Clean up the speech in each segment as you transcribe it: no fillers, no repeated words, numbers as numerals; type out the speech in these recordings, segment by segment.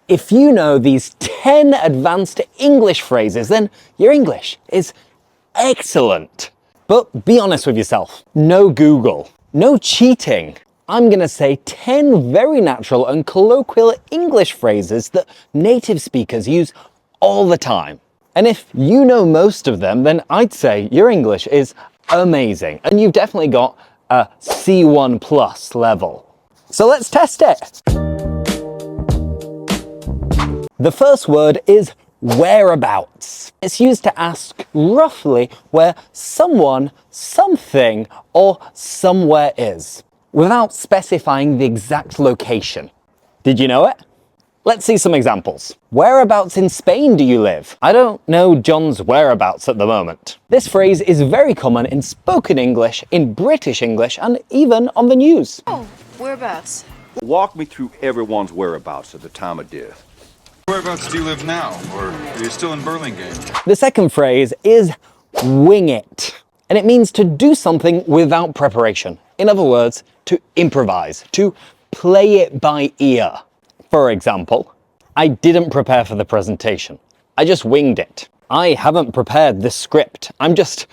If you know these 10 advanced English phrases, then your English is excellent. But be honest with yourself. No Google. No cheating. I'm going to say 10 very natural and colloquial English phrases that native speakers use all the time. And if you know most of them, then I'd say your English is amazing. And you've definitely got a C1 plus level. So let's test it. The first word is whereabouts. It's used to ask roughly where someone, something, or somewhere is, without specifying the exact location. Did you know it? Let's see some examples. Whereabouts in Spain do you live? I don't know John's whereabouts at the moment. This phrase is very common in spoken English, in British English, and even on the news. Oh, whereabouts? Walk me through everyone's whereabouts at the time of death. Whereabouts do you live now? Or are you still in Burlingame? The second phrase is wing it. And it means to do something without preparation. In other words, to improvise, to play it by ear. For example, I didn't prepare for the presentation. I just winged it. I haven't prepared this script. I'm just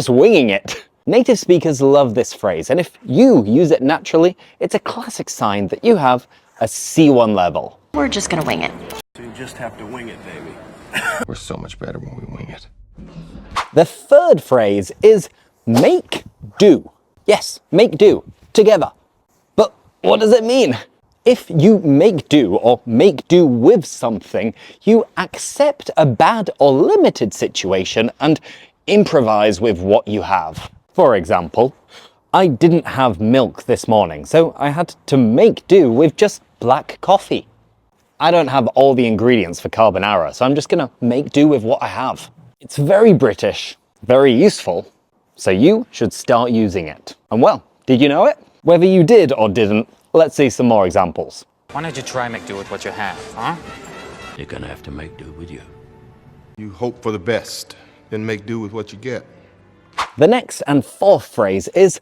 winging it. Native speakers love this phrase, and if you use it naturally, it's a classic sign that you have a C1 level. We're just gonna wing it. So you just have to wing it, baby. We're so much better when we wing it. The third phrase is make do. Yes, make do, together. But what does it mean? If you make do or make do with something, you accept a bad or limited situation and improvise with what you have. For example, I didn't have milk this morning, so I had to make do with just black coffee. I don't have all the ingredients for carbonara, so I'm just gonna make do with what I have. It's very British, very useful, so you should start using it. And well, did you know it? Whether you did or didn't, let's see some more examples. Why don't you try make do with what you have, huh? You're gonna have to make do with you. You hope for the best, then make do with what you get. The next and fourth phrase is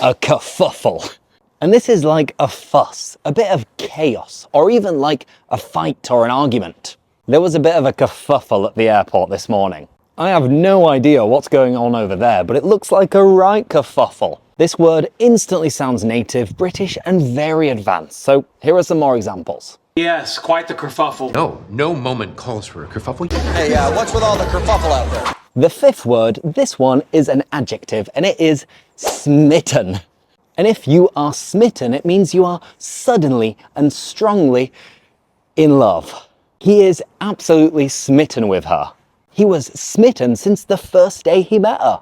a kerfuffle. And this is like a fuss, a bit of chaos, or even like a fight or an argument. There was a bit of a kerfuffle at the airport this morning. I have no idea what's going on over there, but it looks like a right kerfuffle. This word instantly sounds native, British, and very advanced. So here are some more examples. Yes, quite the kerfuffle. No moment calls for a kerfuffle. Hey, what's with all the kerfuffle out there? The fifth word, this one is an adjective, and it is smitten. And if you are smitten, it means you are suddenly and strongly in love. He is absolutely smitten with her. He was smitten since the first day he met her.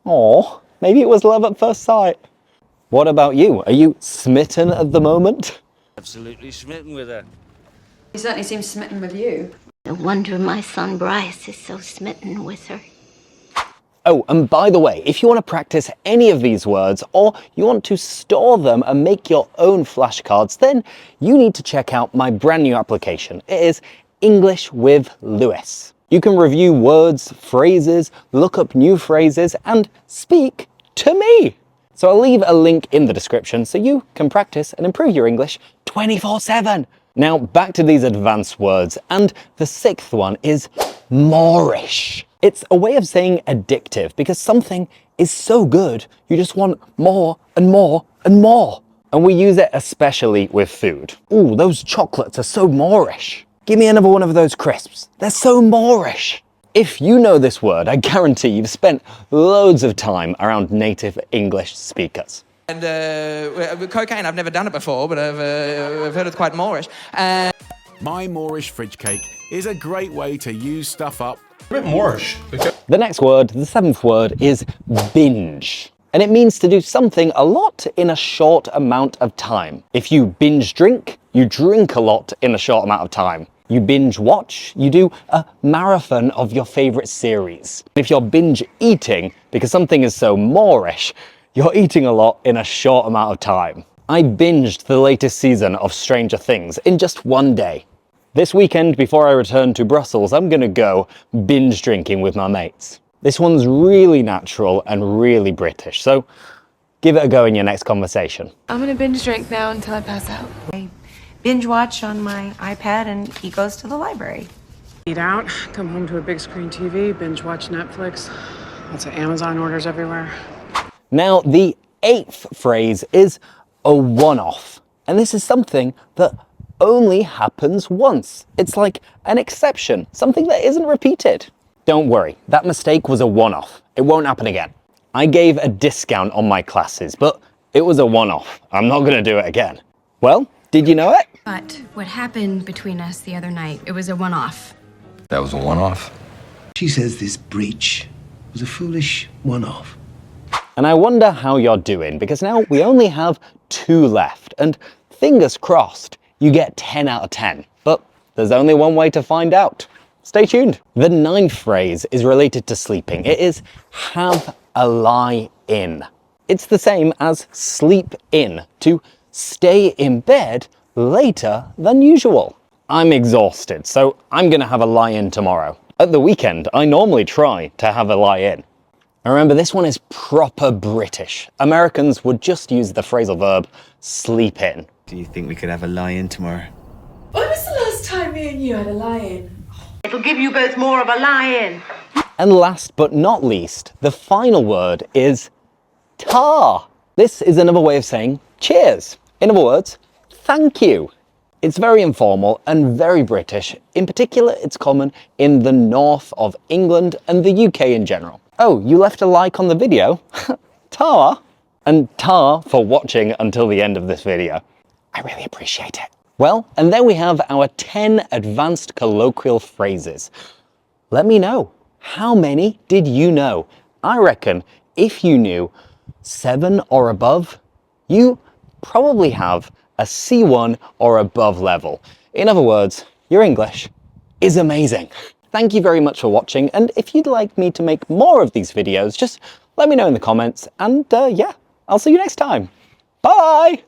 Aww, maybe it was love at first sight. What about you? Are you smitten at the moment? Absolutely smitten with her. He certainly seems smitten with you. No wonder my son Bryce is so smitten with her. Oh, and by the way, if you want to practice any of these words or you want to store them and make your own flashcards, then you need to check out my brand new application. It is English with Lewis. You can review words, phrases, look up new phrases, and speak to me. So I'll leave a link in the description so you can practice and improve your English 24/7. Now back to these advanced words, and the sixth one is Moreish. It's a way of saying addictive because something is so good, you just want more and more and more. And we use it especially with food. Ooh, those chocolates are so Moreish. Give me another one of those crisps. They're so Moreish. If you know this word, I guarantee you've spent loads of time around native English speakers. And cocaine, I've never done it before, but I've heard it's quite Moreish. My Moreish fridge cake is a great way to use stuff up. A bit Moreish. The next word, the seventh word, is binge. And it means to do something a lot in a short amount of time. If you binge drink, you drink a lot in a short amount of time. You binge watch, you do a marathon of your favorite series. If you're binge eating, because something is so Moreish, you're eating a lot in a short amount of time. I binged the latest season of Stranger Things in just one day. This weekend, before I return to Brussels, I'm gonna go binge drinking with my mates. This one's really natural and really British, so give it a go in your next conversation. I'm gonna binge drink now until I pass out. binge watch on my iPad and he goes to the library. Eat out, come home to a big screen TV, binge watch Netflix. Lots of Amazon orders everywhere. Now, the 8th phrase is a one-off. And this is something that only happens once. It's like an exception, something that isn't repeated. Don't worry, that mistake was a one-off. It won't happen again. I gave a discount on my classes, but it was a one-off. I'm not gonna do it again. Well, did you know it? But what happened between us the other night, it was a one-off. That was a one-off? She says this breach was a foolish one-off. And I wonder how you're doing, because now we only have 2 left, and fingers crossed, you get 10 out of 10. But there's only one way to find out. Stay tuned. The 9th phrase is related to sleeping. It is have a lie in. It's the same as sleep in, to stay in bed later than usual. I'm exhausted, so I'm gonna have a lie in tomorrow. At the weekend, I normally try to have a lie in. And remember, this one is proper British. Americans would just use the phrasal verb sleep in. Do you think we could have a lie-in tomorrow? When was the last time me and you had a lie-in? It'll give you both more of a lie-in. And last but not least, the final word is ta. This is another way of saying cheers. In other words, thank you. It's very informal and very British. In particular, it's common in the north of England and the UK in general. Oh, you left a like on the video? Ta! And ta for watching until the end of this video. I really appreciate it. Well, and there we have our 10 advanced colloquial phrases. Let me know, how many did you know? I reckon if you knew 7 or above, you probably have a C1 or above level. In other words, your English is amazing. Thank you very much for watching, and if you'd like me to make more of these videos, just let me know in the comments, and yeah, I'll see you next time. Bye!